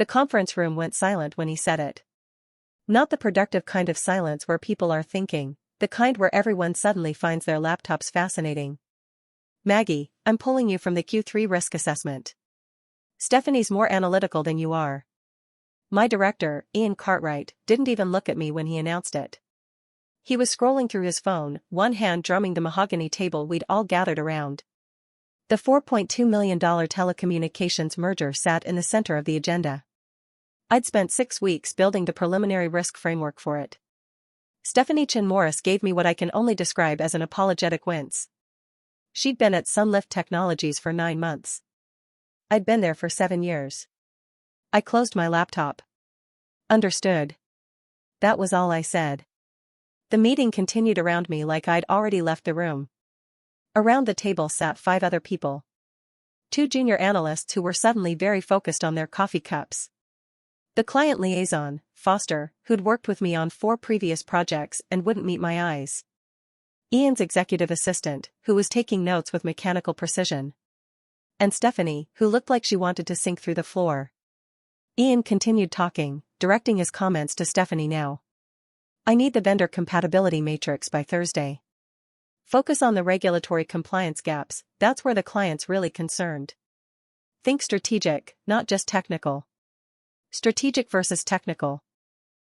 The conference room went silent when he said it. Not the productive kind of silence where people are thinking, the kind where everyone suddenly finds their laptops fascinating. Maggie, I'm pulling you from the Q3 risk assessment. Stephanie's more analytical than you are. My director, Ian Cartwright, didn't even look at me when he announced it. He was scrolling through his phone, one hand drumming the mahogany table we'd all gathered around. The $4.2 million telecommunications merger sat in the center of the agenda. I'd spent 6 weeks building the preliminary risk framework for it. Stephanie Chin Morris gave me what I can only describe as an apologetic wince. She'd been at Sunlift Technologies for 9 months. I'd been there for 7 years. I closed my laptop. Understood. That was all I said. The meeting continued around me like I'd already left the room. Around the table sat 5 other people. 2 junior analysts who were suddenly very focused on their coffee cups. The client liaison, Foster, who'd worked with me on 4 previous projects and wouldn't meet my eyes. Ian's executive assistant, who was taking notes with mechanical precision. And Stephanie, who looked like she wanted to sink through the floor. Ian continued talking, directing his comments to Stephanie now. I need the vendor compatibility matrix by Thursday. Focus on the regulatory compliance gaps, that's where the client's really concerned. Think strategic, not just technical. Strategic versus technical.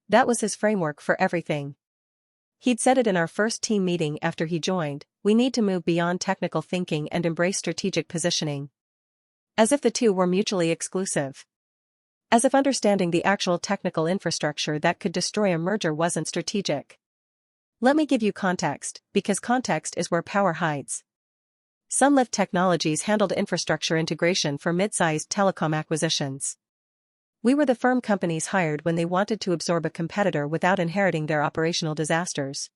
That was his framework for everything. He'd said it in our first team meeting after he joined, we need to move beyond technical thinking and embrace strategic positioning. As if the two were mutually exclusive. As if understanding the actual technical infrastructure that could destroy a merger wasn't strategic. Let me give you context, because context is where power hides. Sunlift Technologies handled infrastructure integration for mid-sized telecom acquisitions. We were the firm companies hired when they wanted to absorb a competitor without inheriting their operational disasters.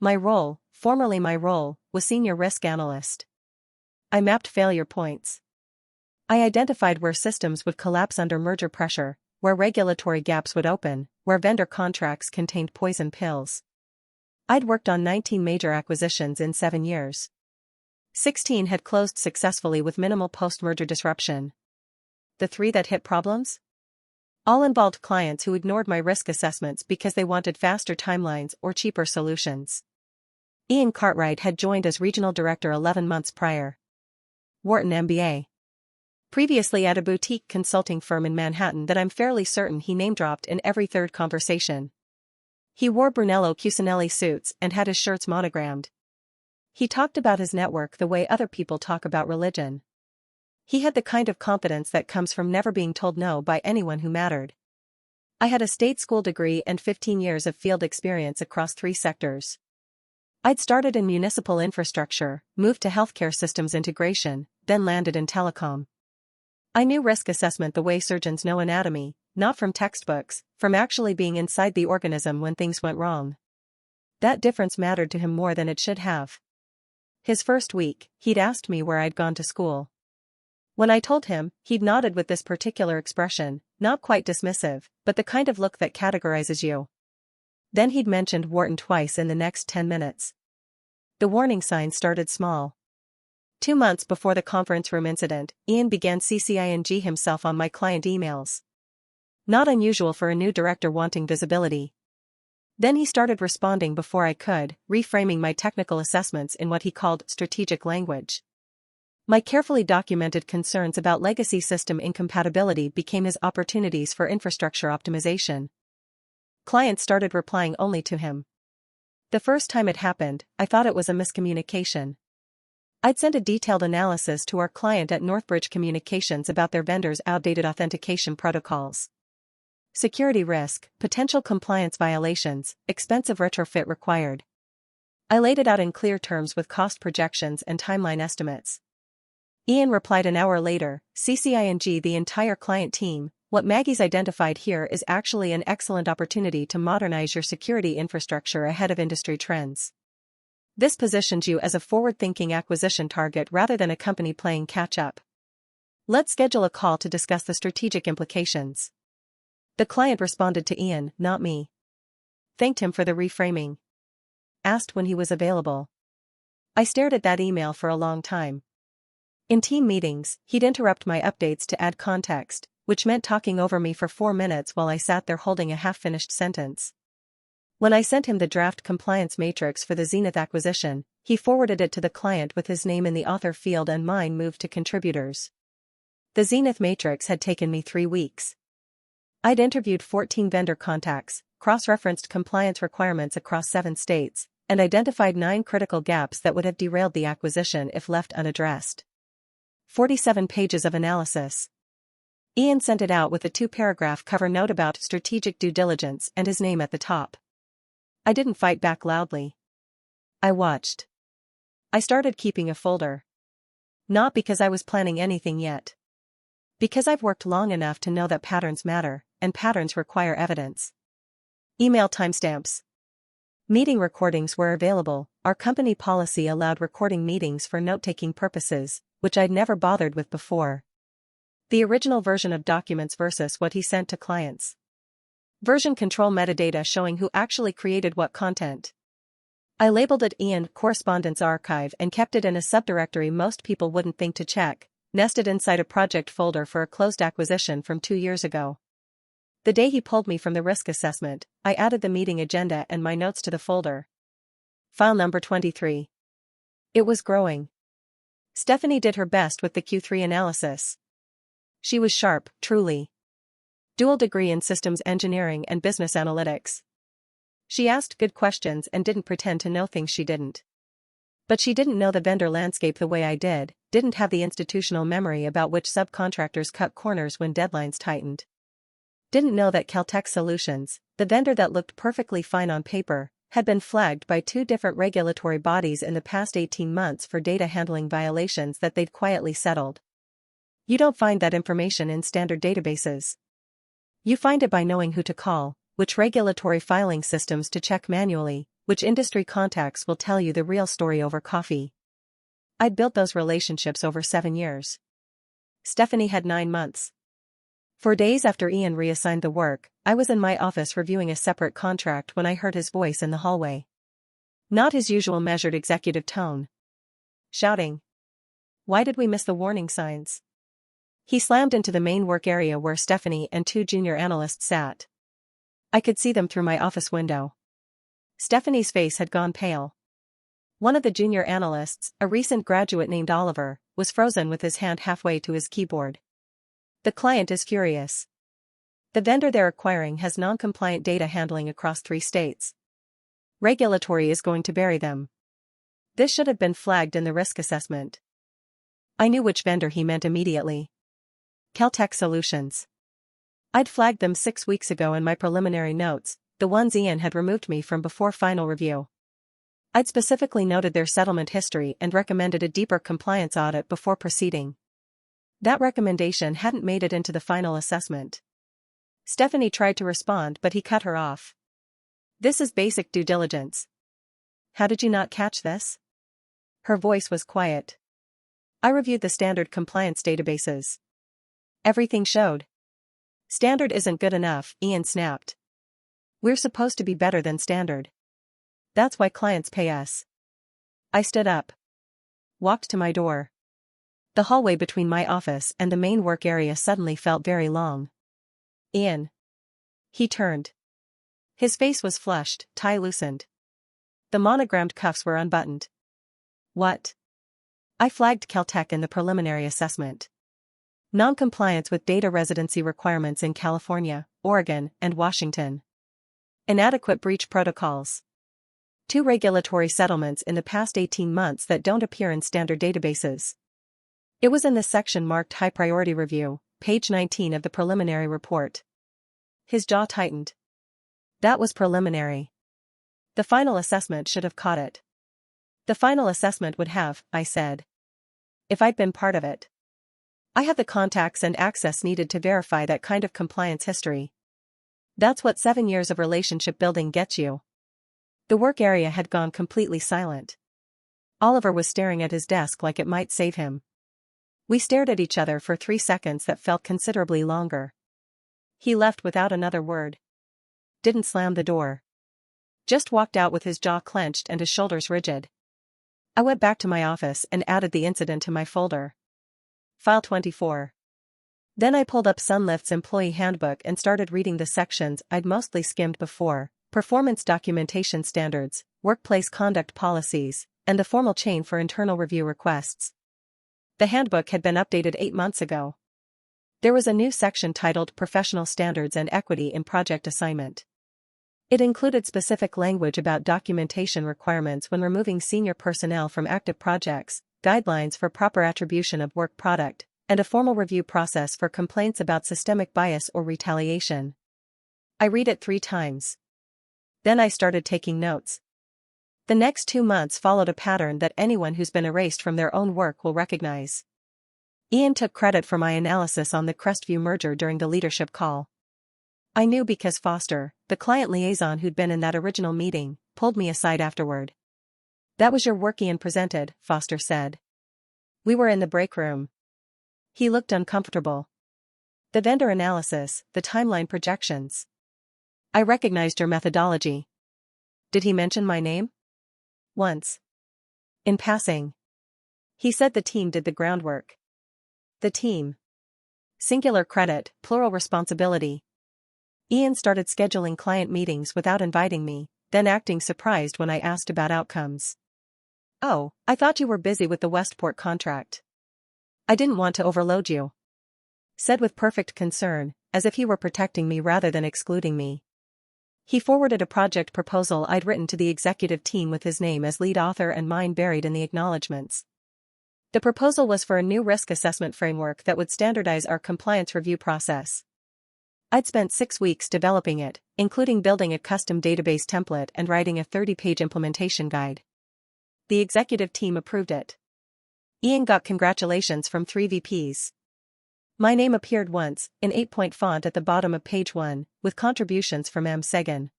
My role, formerly my role, was senior risk analyst. I mapped failure points. I identified where systems would collapse under merger pressure, where regulatory gaps would open, where vendor contracts contained poison pills. I'd worked on 19 major acquisitions in 7 years. 16 had closed successfully with minimal post-merger disruption. The 3 that hit problems? All involved clients who ignored my risk assessments because they wanted faster timelines or cheaper solutions. Ian Cartwright had joined as regional director 11 months prior. Wharton MBA. Previously at a boutique consulting firm in Manhattan that I'm fairly certain he name-dropped in every third conversation. He wore Brunello Cucinelli suits and had his shirts monogrammed. He talked about his network the way other people talk about religion. He had the kind of confidence that comes from never being told no by anyone who mattered. I had a state school degree and 15 years of field experience across 3 sectors. I'd started in municipal infrastructure, moved to healthcare systems integration, then landed in telecom. I knew risk assessment the way surgeons know anatomy, not from textbooks, from actually being inside the organism when things went wrong. That difference mattered to him more than it should have. His first week, he'd asked me where I'd gone to school. When I told him, he'd nodded with this particular expression, not quite dismissive, but the kind of look that categorizes you. Then he'd mentioned Wharton twice in the next 10 minutes. The warning sign started small. 2 months before the conference room incident, Ian began CCing himself on my client emails. Not unusual for a new director wanting visibility. Then he started responding before I could, reframing my technical assessments in what he called strategic language. My carefully documented concerns about legacy system incompatibility became his opportunities for infrastructure optimization. Clients started replying only to him. The first time it happened, I thought it was a miscommunication. I'd sent a detailed analysis to our client at Northbridge Communications about their vendor's outdated authentication protocols. Security risk, potential compliance violations, expensive retrofit required. I laid it out in clear terms with cost projections and timeline estimates. Ian replied an hour later, CCing the entire client team, what Maggie's identified here is actually an excellent opportunity to modernize your security infrastructure ahead of industry trends. This positions you as a forward-thinking acquisition target rather than a company playing catch-up. Let's schedule a call to discuss the strategic implications. The client responded to Ian, not me. Thanked him for the reframing. Asked when he was available. I stared at that email for a long time. In team meetings, he'd interrupt my updates to add context, which meant talking over me for 4 minutes while I sat there holding a half-finished sentence. When I sent him the draft compliance matrix for the Zenith acquisition, he forwarded it to the client with his name in the author field and mine moved to contributors. The Zenith matrix had taken me 3 weeks. I'd interviewed 14 vendor contacts, cross-referenced compliance requirements across 7 states, and identified 9 critical gaps that would have derailed the acquisition if left unaddressed. 47 pages of analysis. Ian sent it out with a 2-paragraph cover note about strategic due diligence and his name at the top. I didn't fight back loudly. I watched. I started keeping a folder. Not because I was planning anything yet. Because I've worked long enough to know that patterns matter, and patterns require evidence. Email timestamps. Meeting recordings were available. Our company policy allowed recording meetings for note-taking purposes, which I'd never bothered with before. The original version of documents versus what he sent to clients. Version control metadata showing who actually created what content. I labeled it Ian Correspondence Archive and kept it in a subdirectory most people wouldn't think to check, nested inside a project folder for a closed acquisition from 2 years ago. The day he pulled me from the risk assessment, I added the meeting agenda and my notes to the folder. File number 23. It was growing. Stephanie did her best with the Q3 analysis. She was sharp, truly. Dual degree in systems engineering and business analytics. She asked good questions and didn't pretend to know things she didn't. But she didn't know the vendor landscape the way I did, didn't have the institutional memory about which subcontractors cut corners when deadlines tightened. Didn't know that Caltech Solutions, the vendor that looked perfectly fine on paper, had been flagged by 2 different regulatory bodies in the past 18 months for data handling violations that they'd quietly settled. You don't find that information in standard databases. You find it by knowing who to call, which regulatory filing systems to check manually, which industry contacts will tell you the real story over coffee. I'd built those relationships over 7 years. Stephanie had 9 months. 4 days after Ian reassigned the work, I was in my office reviewing a separate contract when I heard his voice in the hallway. Not his usual measured executive tone. Shouting. Why did we miss the warning signs? He slammed into the main work area where Stephanie and 2 junior analysts sat. I could see them through my office window. Stephanie's face had gone pale. One of the junior analysts, a recent graduate named Oliver, was frozen with his hand halfway to his keyboard. The client is furious. The vendor they're acquiring has non-compliant data handling across 3 states. Regulatory is going to bury them. This should have been flagged in the risk assessment. I knew which vendor he meant immediately. Caltech Solutions. I'd flagged them 6 weeks ago in my preliminary notes, the ones Ian had removed me from before final review. I'd specifically noted their settlement history and recommended a deeper compliance audit before proceeding. That recommendation hadn't made it into the final assessment. Stephanie tried to respond but he cut her off. This is basic due diligence. How did you not catch this? Her voice was quiet. I reviewed the standard compliance databases. Everything showed. Standard isn't good enough, Ian snapped. We're supposed to be better than standard. That's why clients pay us. I stood up. Walked to my door. The hallway between my office and the main work area suddenly felt very long. Ian. He turned. His face was flushed, tie loosened. The monogrammed cuffs were unbuttoned. What? I flagged Caltech in the preliminary assessment. Non-compliance with data residency requirements in California, Oregon, and Washington. Inadequate breach protocols. 2 regulatory settlements in the past 18 months that don't appear in standard databases. It was in the section marked High Priority Review, page 19 of the preliminary report. His jaw tightened. That was preliminary. The final assessment should have caught it. The final assessment would have, I said. If I'd been part of it. I had the contacts and access needed to verify that kind of compliance history. That's what 7 years of relationship building gets you. The work area had gone completely silent. Oliver was staring at his desk like it might save him. We stared at each other for 3 seconds that felt considerably longer. He left without another word. Didn't slam the door. Just walked out with his jaw clenched and his shoulders rigid. I went back to my office and added the incident to my folder. File 24. Then I pulled up Sunlift's employee handbook and started reading the sections I'd mostly skimmed before: performance documentation standards, workplace conduct policies, and the formal chain for internal review requests. The handbook had been updated 8 months ago. There was a new section titled Professional Standards and Equity in Project Assignment. It included specific language about documentation requirements when removing senior personnel from active projects, guidelines for proper attribution of work product, and a formal review process for complaints about systemic bias or retaliation. I read it 3 times. Then I started taking notes. The next 2 months followed a pattern that anyone who's been erased from their own work will recognize. Ian took credit for my analysis on the Crestview merger during the leadership call. I knew because Foster, the client liaison who'd been in that original meeting, pulled me aside afterward. "That was your work Ian presented," Foster said. We were in the break room. He looked uncomfortable. "The vendor analysis, the timeline projections. I recognized your methodology." "Did he mention my name?" "Once. In passing. He said the team did the groundwork." "The team." Singular credit, plural responsibility. Ian started scheduling client meetings without inviting me, then acting surprised when I asked about outcomes. "Oh, I thought you were busy with the Westport contract. I didn't want to overload you," said with perfect concern, as if he were protecting me rather than excluding me. He forwarded a project proposal I'd written to the executive team with his name as lead author and mine buried in the acknowledgments. The proposal was for a new risk assessment framework that would standardize our compliance review process. I'd spent 6 weeks developing it, including building a custom database template and writing a 30-page implementation guide. The executive team approved it. Ian got congratulations from 3 VPs. My name appeared once, in 8-point font at the bottom of page 1, with contributions from M. Segan.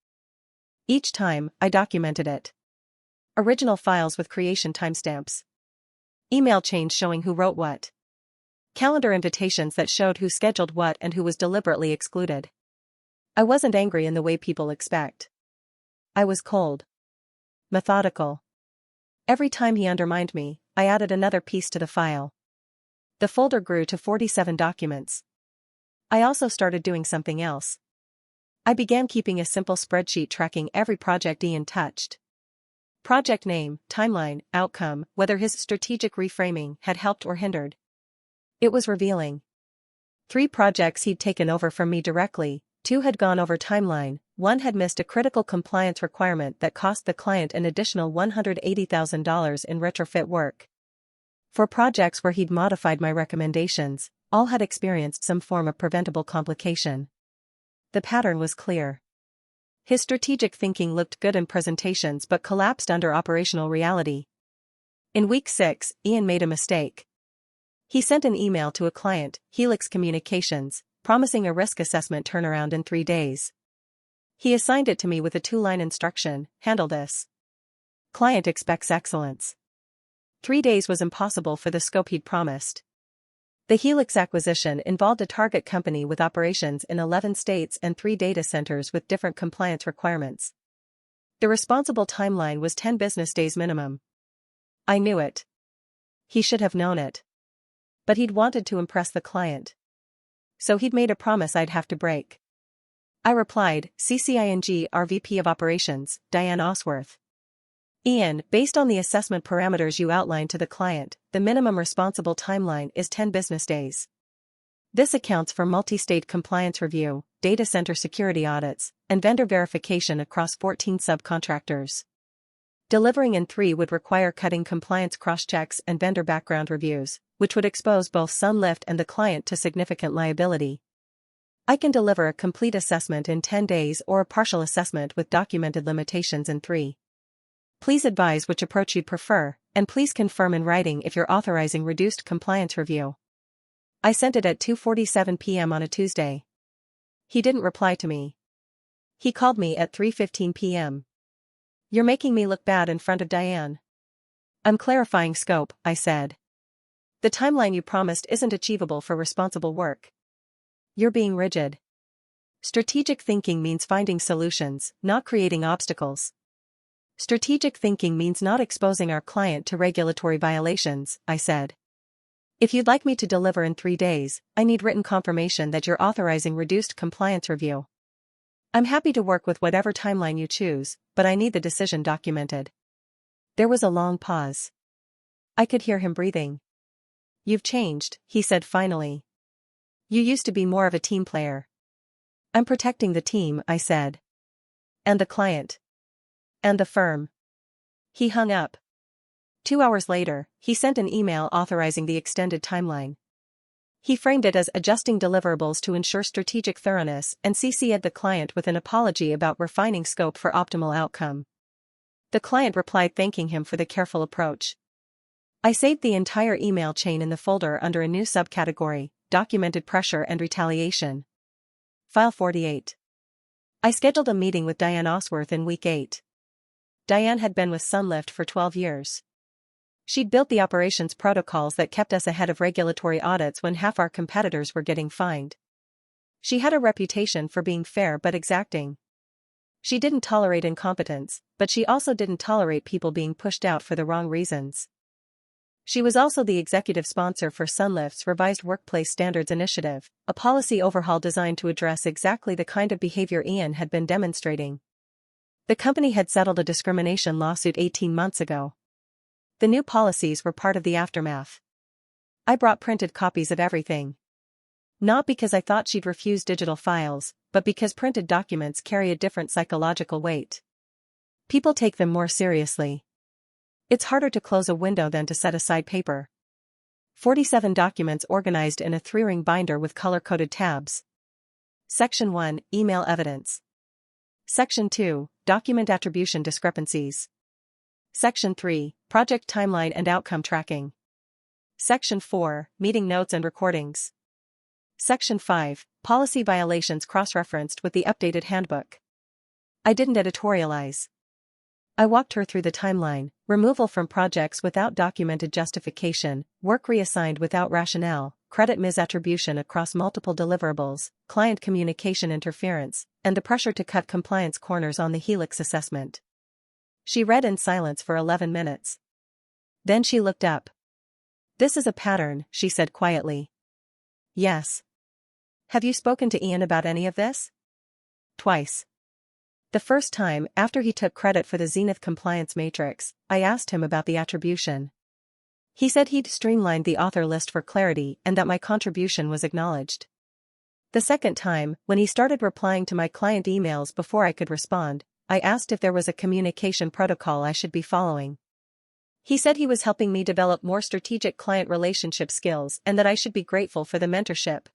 Each time, I documented it. Original files with creation timestamps. Email chains showing who wrote what. Calendar invitations that showed who scheduled what and who was deliberately excluded. I wasn't angry in the way people expect. I was cold. Methodical. Every time he undermined me, I added another piece to the file. The folder grew to 47 documents. I also started doing something else. I began keeping a simple spreadsheet tracking every project Ian touched. Project name, timeline, outcome, whether his strategic reframing had helped or hindered. It was revealing. 3 projects he'd taken over from me directly, 2 had gone over timeline, 1 had missed a critical compliance requirement that cost the client an additional $180,000 in retrofit work. 4 projects where he'd modified my recommendations, all had experienced some form of preventable complication. The pattern was clear. His strategic thinking looked good in presentations but collapsed under operational reality. In week 6, Ian made a mistake. He sent an email to a client, Helix Communications, promising a risk assessment turnaround in 3 days. He assigned it to me with a 2-line instruction: "Handle this. Client expects excellence." 3 days was impossible for the scope he'd promised. The Helix acquisition involved a target company with operations in 11 states and 3 data centers with different compliance requirements. The responsible timeline was 10 business days minimum. I knew it. He should have known it. But he'd wanted to impress the client. So he'd made a promise I'd have to break. I replied, CCING our VP of Operations, Diane Osworth. "Ian, based on the assessment parameters you outlined to the client, the minimum responsible timeline is 10 business days. This accounts for multi-state compliance review, data center security audits, and vendor verification across 14 subcontractors. Delivering in 3 would require cutting compliance cross-checks and vendor background reviews, which would expose both Sunlift and the client to significant liability. I can deliver a complete assessment in 10 days or a partial assessment with documented limitations in 3. Please advise which approach you'd prefer, and please confirm in writing if you're authorizing reduced compliance review." I sent it at 2:47 p.m. on a Tuesday. He didn't reply to me. He called me at 3:15 p.m. "You're making me look bad in front of Diane." "I'm clarifying scope," I said. "The timeline you promised isn't achievable for responsible work. You're being rigid. Strategic thinking means finding solutions, not creating obstacles. Strategic thinking means not exposing our client to regulatory violations," I said. If you'd like me to deliver in 3 days, I need written confirmation that you're authorizing reduced compliance review. I'm happy to work with whatever timeline you choose, but I need the decision documented. There was a long pause. I could hear him breathing. You've changed, he said finally. You used to be more of a team player. I'm protecting the team, I said. And the client. And the firm. He hung up. 2 hours later, he sent an email authorizing the extended timeline. He framed it as adjusting deliverables to ensure strategic thoroughness and CC'd the client with an apology about refining scope for optimal outcome. The client replied thanking him for the careful approach. I saved the entire email chain in the folder under a new subcategory, Documented Pressure and Retaliation. File 48. I scheduled a meeting with Diane Osworth in week 8. Diane had been with Sunlift for 12 years. She'd built the operations protocols that kept us ahead of regulatory audits when half our competitors were getting fined. She had a reputation for being fair but exacting. She didn't tolerate incompetence, but she also didn't tolerate people being pushed out for the wrong reasons. She was also the executive sponsor for Sunlift's revised Workplace Standards Initiative, a policy overhaul designed to address exactly the kind of behavior Ian had been demonstrating. The company had settled a discrimination lawsuit 18 months ago. The new policies were part of the aftermath. I brought printed copies of everything. Not because I thought she'd refuse digital files, but because printed documents carry a different psychological weight. People take them more seriously. It's harder to close a window than to set aside paper. 47 documents organized in a 3-ring binder with color-coded tabs. Section 1, Email Evidence. Section 2, Document Attribution Discrepancies. Section 3, Project Timeline and Outcome Tracking. Section 4, Meeting Notes and Recordings. Section 5, Policy Violations cross-referenced with the updated handbook. I didn't editorialize. I walked her through the timeline: removal from projects without documented justification, work reassigned without rationale, credit misattribution across multiple deliverables, client communication interference, and the pressure to cut compliance corners on the Helix assessment. She read in silence for 11 minutes. Then she looked up. This is a pattern, she said quietly. Yes. Have you spoken to Ian about any of this? Twice. The first time, after he took credit for the Zenith compliance matrix, I asked him about the attribution. He said he'd streamlined the author list for clarity and that my contribution was acknowledged. The second time, when he started replying to my client emails before I could respond, I asked if there was a communication protocol I should be following. He said he was helping me develop more strategic client relationship skills and that I should be grateful for the mentorship.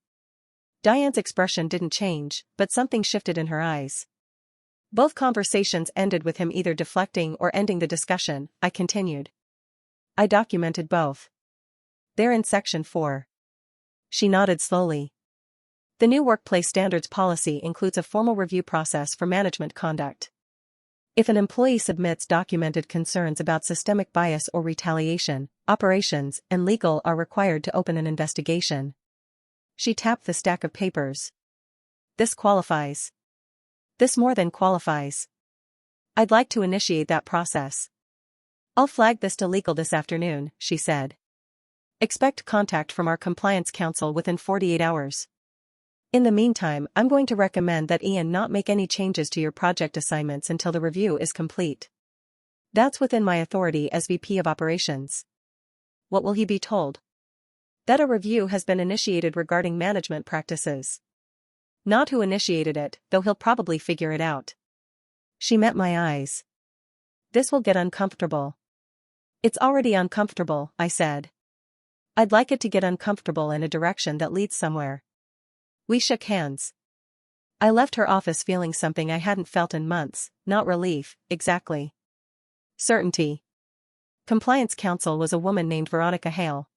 Diane's expression didn't change, but something shifted in her eyes. Both conversations ended with him either deflecting or ending the discussion. I continued. I documented both. They're in Section 4. She nodded slowly. The new workplace standards policy includes a formal review process for management conduct. If an employee submits documented concerns about systemic bias or retaliation, operations and legal are required to open an investigation. She tapped the stack of papers. This qualifies. This more than qualifies. I'd like to initiate that process. I'll flag this to legal this afternoon, she said. Expect contact from our compliance counsel within 48 hours. In the meantime, I'm going to recommend that Ian not make any changes to your project assignments until the review is complete. That's within my authority as VP of Operations. What will he be told? That a review has been initiated regarding management practices. Not who initiated it, though he'll probably figure it out. She met my eyes. This will get uncomfortable. It's already uncomfortable, I said. I'd like it to get uncomfortable in a direction that leads somewhere. We shook hands. I left her office feeling something I hadn't felt in months, not relief, exactly. Certainty. Compliance counsel was a woman named Veronica Hale.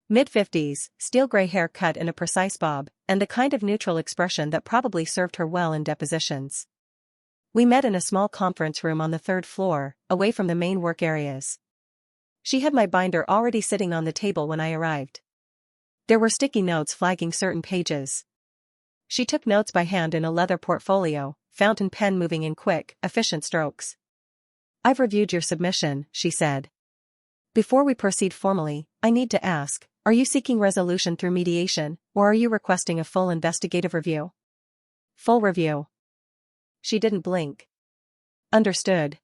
Mid-50s, steel-gray hair cut in a precise bob, and the kind of neutral expression that probably served her well in depositions. We met in a small conference room on the 3rd floor, away from the main work areas. She had my binder already sitting on the table when I arrived. There were sticky notes flagging certain pages. She took notes by hand in a leather portfolio, fountain pen moving in quick, efficient strokes. I've reviewed your submission, she said. Before we proceed formally, I need to ask, are you seeking resolution through mediation, or are you requesting a full investigative review? Full review. She didn't blink. Understood.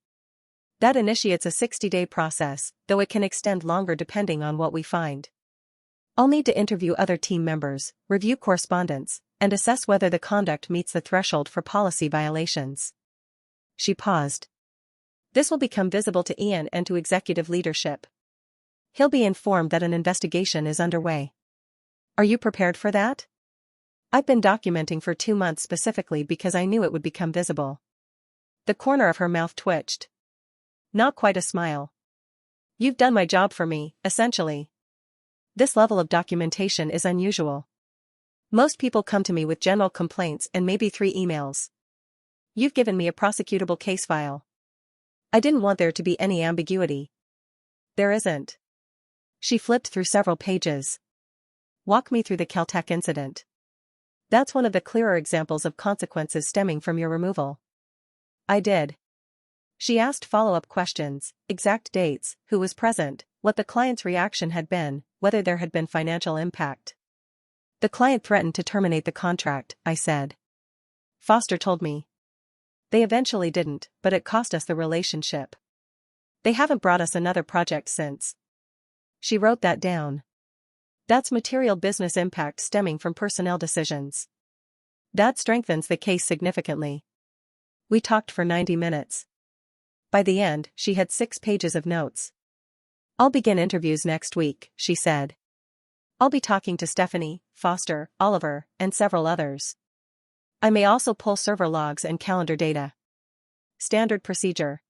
That initiates a 60-day process, though it can extend longer depending on what we find. I'll need to interview other team members, review correspondence, and assess whether the conduct meets the threshold for policy violations. She paused. This will become visible to Ian and to executive leadership. He'll be informed that an investigation is underway. Are you prepared for that? I've been documenting for 2 months specifically because I knew it would become visible. The corner of her mouth twitched. Not quite a smile. You've done my job for me, essentially. This level of documentation is unusual. Most people come to me with general complaints and maybe 3 emails. You've given me a prosecutable case file. I didn't want there to be any ambiguity. There isn't. She flipped through several pages. Walk me through the Caltech incident. That's one of the clearer examples of consequences stemming from your removal. I did. She asked follow-up questions, exact dates, who was present, what the client's reaction had been, whether there had been financial impact. The client threatened to terminate the contract, I said. Foster told me. They eventually didn't, but it cost us the relationship. They haven't brought us another project since. She wrote that down. That's material business impact stemming from personnel decisions. That strengthens the case significantly. We talked for 90 minutes. By the end, she had 6 pages of notes. I'll begin interviews next week, she said. I'll be talking to Stephanie, Foster, Oliver, and several others. I may also pull server logs and calendar data. Standard procedure.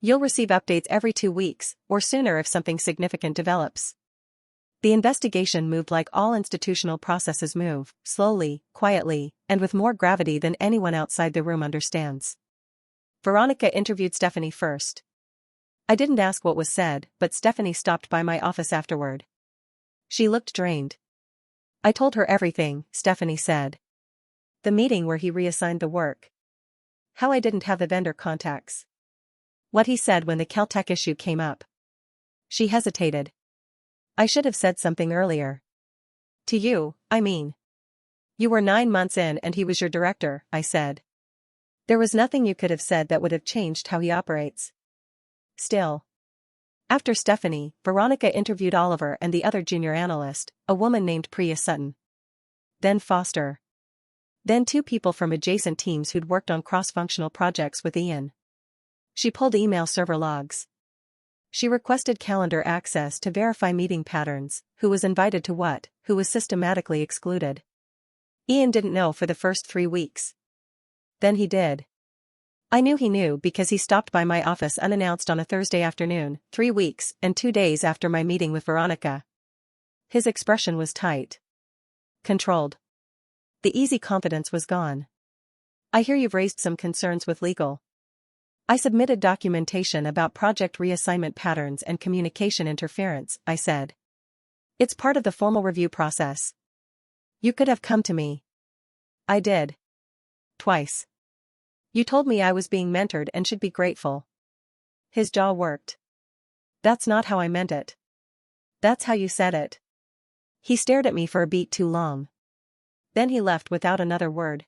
You'll receive updates every 2 weeks, or sooner if something significant develops. The investigation moved like all institutional processes move, slowly, quietly, and with more gravity than anyone outside the room understands. Veronica interviewed Stephanie first. I didn't ask what was said, but Stephanie stopped by my office afterward. She looked drained. I told her everything, Stephanie said. The meeting where he reassigned the work. How I didn't have the vendor contacts. What he said when the Caltech issue came up. She hesitated. I should have said something earlier. To you, I mean. You were 9 months in and he was your director, I said. There was nothing you could have said that would have changed how he operates. Still. After Stephanie, Veronica interviewed Oliver and the other junior analyst, a woman named Priya Sutton. Then Foster. Then 2 people from adjacent teams who'd worked on cross-functional projects with Ian. She pulled email server logs. She requested calendar access to verify meeting patterns, who was invited to what, who was systematically excluded. Ian didn't know for the first 3 weeks. Then he did. I knew he knew because he stopped by my office unannounced on a Thursday afternoon, 3 weeks and 2 days after my meeting with Veronica. His expression was tight. Controlled. The easy confidence was gone. I hear you've raised some concerns with legal. I submitted documentation about project reassignment patterns and communication interference, I said. It's part of the formal review process. You could have come to me. I did. Twice. You told me I was being mentored and should be grateful. His jaw worked. That's not how I meant it. That's how you said it. He stared at me for a beat too long. Then he left without another word.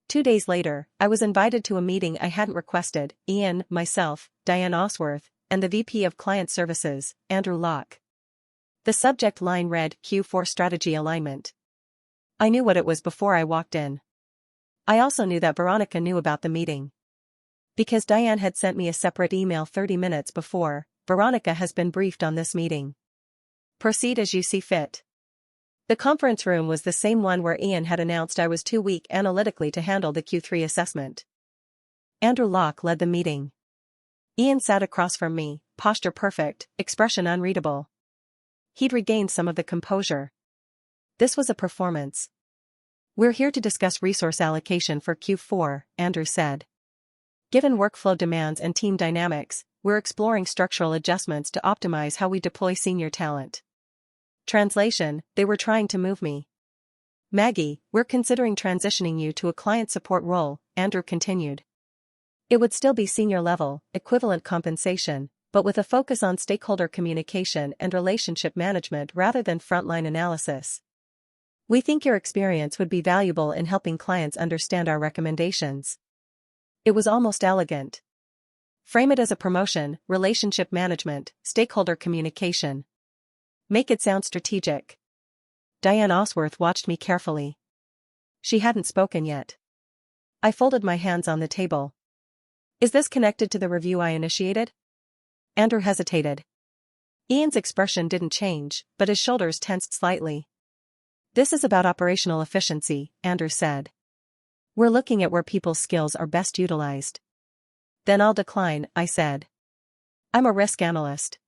2 days later, I was invited to a meeting I hadn't requested, Ian, myself, Diane Osworth, and the VP of Client Services, Andrew Locke. The subject line read, Q4 Strategy Alignment. I knew what it was before I walked in. I also knew that Veronica knew about the meeting. Because Diane had sent me a separate email 30 minutes before, Veronica has been briefed on this meeting. Proceed as you see fit. The conference room was the same one where Ian had announced I was too weak analytically to handle the Q3 assessment. Andrew Locke led the meeting. Ian sat across from me, posture perfect, expression unreadable. He'd regained some of the composure. This was a performance. We're here to discuss resource allocation for Q4, Andrew said. Given workflow demands and team dynamics, we're exploring structural adjustments to optimize how we deploy senior talent. Translation, they were trying to move me. Maggie, we're considering transitioning you to a client support role, Andrew continued. It would still be senior level, equivalent compensation, but with a focus on stakeholder communication and relationship management rather than frontline analysis. We think your experience would be valuable in helping clients understand our recommendations. It was almost elegant. Frame it as a promotion, relationship management, stakeholder communication. Make it sound strategic. Diane Osworth watched me carefully. She hadn't spoken yet. I folded my hands on the table. Is this connected to the review I initiated? Andrew hesitated. Ian's expression didn't change, but his shoulders tensed slightly. This is about operational efficiency, Andrew said. We're looking at where people's skills are best utilized. Then I'll decline, I said. I'm a risk analyst.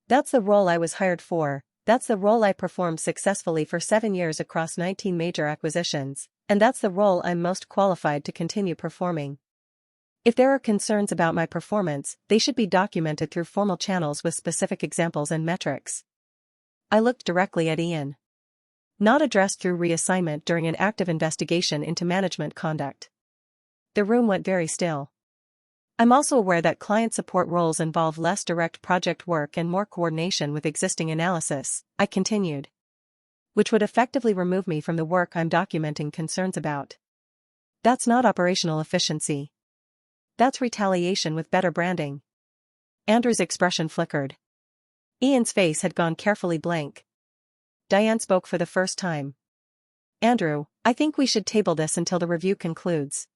That's the role I was hired for, that's the role I performed successfully for 7 years across 19 major acquisitions, and that's the role I'm most qualified to continue performing. If there are concerns about my performance, they should be documented through formal channels with specific examples and metrics. I looked directly at Ian. Not addressed through reassignment during an active investigation into management conduct. The room went very still. I'm also aware that client support roles involve less direct project work and more coordination with existing analysis, I continued. Which would effectively remove me from the work I'm documenting concerns about. That's not operational efficiency. That's retaliation with better branding. Andrew's expression flickered. Ian's face had gone carefully blank. Diane spoke for the first time. Andrew, I think we should table this until the review concludes.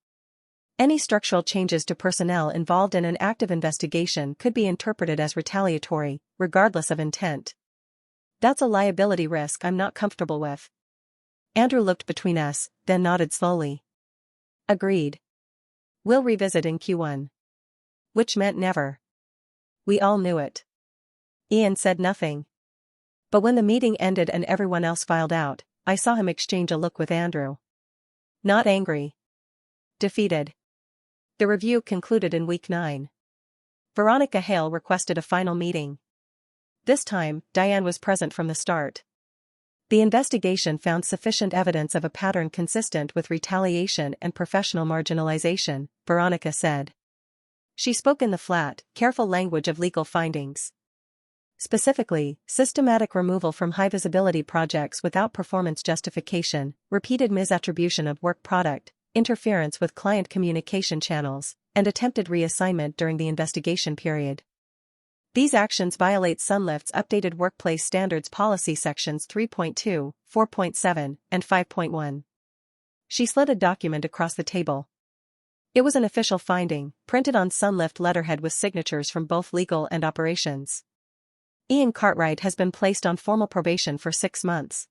Any structural changes to personnel involved in an active investigation could be interpreted as retaliatory, regardless of intent. That's a liability risk I'm not comfortable with. Andrew looked between us, then nodded slowly. Agreed. We'll revisit in Q1. Which meant never. We all knew it. Ian said nothing. But when the meeting ended and everyone else filed out, I saw him exchange a look with Andrew. Not angry. Defeated. The review concluded in week 9. Veronica Hale requested a final meeting. This time, Diane was present from the start. The investigation found sufficient evidence of a pattern consistent with retaliation and professional marginalization, Veronica said. She spoke in the flat, careful language of legal findings. Specifically, systematic removal from high-visibility projects without performance justification, repeated misattribution of work product, interference with client communication channels, and attempted reassignment during the investigation period. These actions violate Sunlift's updated workplace standards policy sections 3.2, 4.7, and 5.1. She slid a document across the table. It was an official finding, printed on Sunlift letterhead with signatures from both legal and operations. Ian Cartwright has been placed on formal probation for 6 months.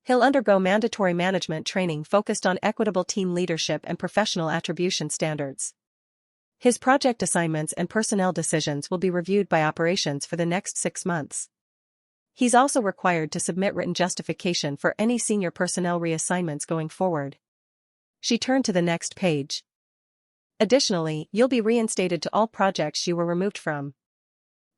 He'll undergo mandatory management training focused on equitable team leadership and professional attribution standards. His project assignments and personnel decisions will be reviewed by operations for the next 6 months. He's also required to submit written justification for any senior personnel reassignments going forward. She turned to the next page. Additionally, you'll be reinstated to all projects you were removed from.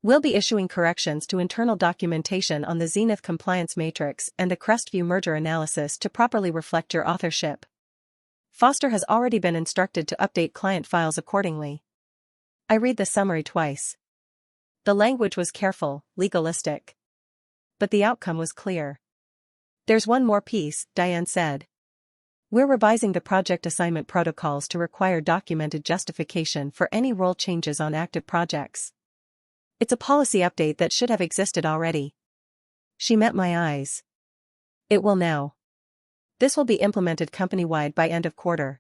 We'll be issuing corrections to internal documentation on the Zenith Compliance Matrix and the Crestview merger analysis to properly reflect your authorship. Foster has already been instructed to update client files accordingly. I read the summary twice. The language was careful, legalistic. But the outcome was clear. There's one more piece, Diane said. We're revising the project assignment protocols to require documented justification for any role changes on active projects. It's a policy update that should have existed already. She met my eyes. It will now. This will be implemented company-wide by end of quarter.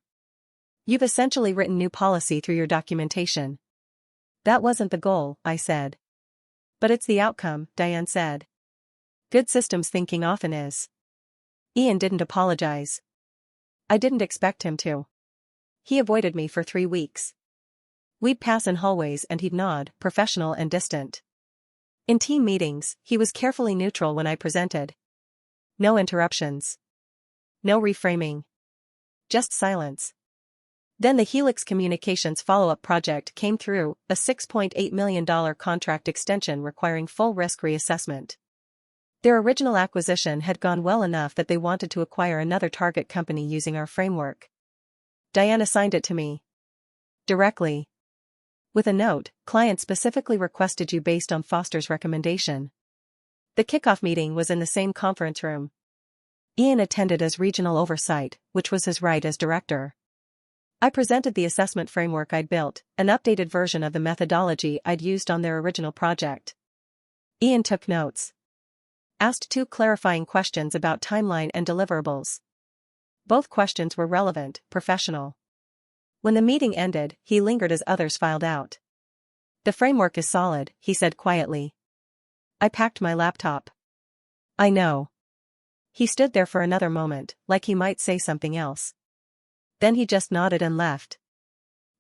You've essentially written new policy through your documentation. That wasn't the goal, I said. But it's the outcome, Diane said. Good systems thinking often is. Ian didn't apologize. I didn't expect him to. He avoided me for 3 weeks. We'd pass in hallways and he'd nod, professional and distant. In team meetings, he was carefully neutral when I presented. No interruptions. No reframing. Just silence. Then the Helix Communications follow-up project came through, a $6.8 million contract extension requiring full risk reassessment. Their original acquisition had gone well enough that they wanted to acquire another target company using our framework. Diane assigned it to me. Directly. With a note, client specifically requested you based on Foster's recommendation. The kickoff meeting was in the same conference room. Ian attended as regional oversight, which was his right as director. I presented the assessment framework I'd built, an updated version of the methodology I'd used on their original project. Ian took notes. Asked 2 clarifying questions about timeline and deliverables. Both questions were relevant, professional. When the meeting ended, he lingered as others filed out. The framework is solid, he said quietly. I packed my laptop. I know. He stood there for another moment, like he might say something else. Then he just nodded and left.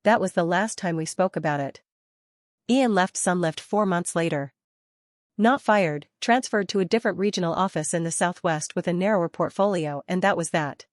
That was the last time we spoke about it. Ian left Sunlift 4 months later. Not fired, transferred to a different regional office in the Southwest with a narrower portfolio, and that was that.